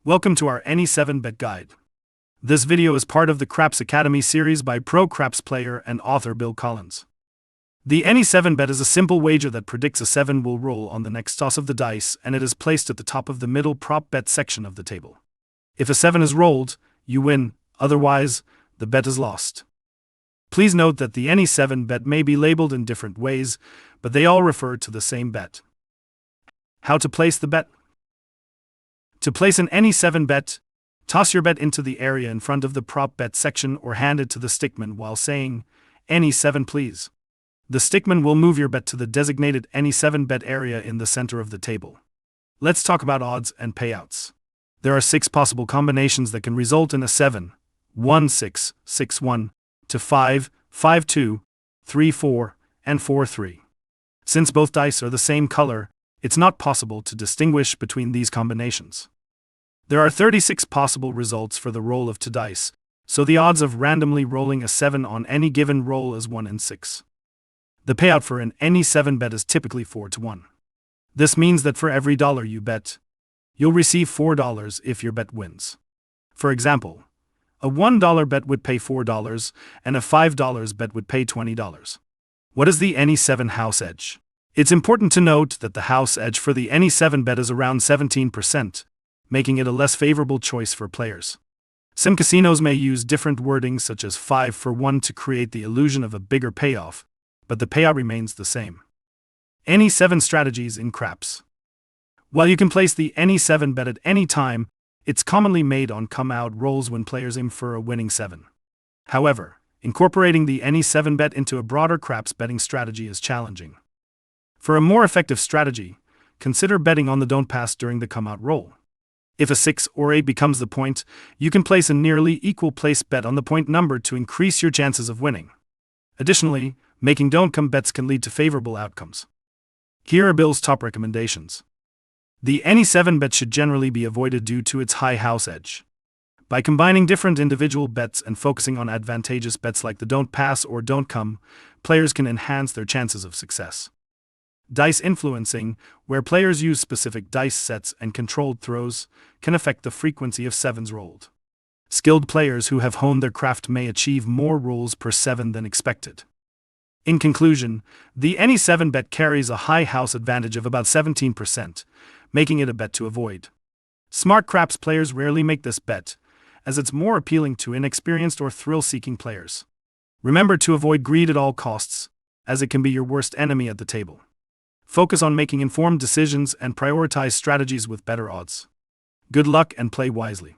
Welcome to our Any 7 Bet Guide. This video is part of the Craps Academy series by pro craps player and author Bill Collins. The Any 7 Bet is a simple wager that predicts a 7 will roll on the next toss of the dice, and it is placed at the top of the middle prop bet section of the table. If a 7 is rolled, you win, otherwise, the bet is lost. Please note that the Any 7 Bet may be labeled in different ways, but they all refer to the same bet. How to place the bet? To place an Any 7 Bet, toss your bet into the area in front of the prop bet section or hand it to the stickman while saying, Any 7 please. The stickman will move your bet to the designated Any 7 Bet area in the center of the table. Let's talk about odds and payouts. There are 6 possible combinations that can result in a 7, 1 6, 6 1, to 5, 5 2, 3 4, and 4 3. Since both dice are the same color, it's not possible to distinguish between these combinations. There are 36 possible results for the roll of 2 dice, so the odds of randomly rolling a 7 on any given roll is 1 in 6. The payout for an Any 7 Bet is typically 4 to 1. This means that for every dollar you bet, you'll receive $4 if your bet wins. For example, a $1 bet would pay $4, and a $5 bet would pay $20. What is the Any 7 house edge? It's important to note that the house edge for the Any 7 Bet is around 17%, making it a less favorable choice for players. Some casinos may use different wording such as 5 for 1 to create the illusion of a bigger payoff, but the payout remains the same. Any 7 strategies in craps. While you can place the Any 7 Bet at any time, it's commonly made on come-out rolls when players aim for a winning 7. However, incorporating the Any 7 Bet into a broader craps betting strategy is challenging. For a more effective strategy, consider betting on the don't pass during the come-out roll. If a 6 or 8 becomes the point, you can place a nearly equal place bet on the point number to increase your chances of winning. Additionally, making don't come bets can lead to favorable outcomes. Here are Bill's top recommendations. The Any 7 Bet should generally be avoided due to its high house edge. By combining different individual bets and focusing on advantageous bets like the don't pass or don't come, players can enhance their chances of success. Dice influencing, where players use specific dice sets and controlled throws, can affect the frequency of 7s rolled. Skilled players who have honed their craft may achieve more rolls per 7 than expected. In conclusion, the Any 7 Bet carries a high house advantage of about 17%, making it a bet to avoid. Smart craps players rarely make this bet, as it's more appealing to inexperienced or thrill-seeking players. Remember to avoid greed at all costs, as it can be your worst enemy at the table. Focus on making informed decisions and prioritize strategies with better odds. Good luck and play wisely.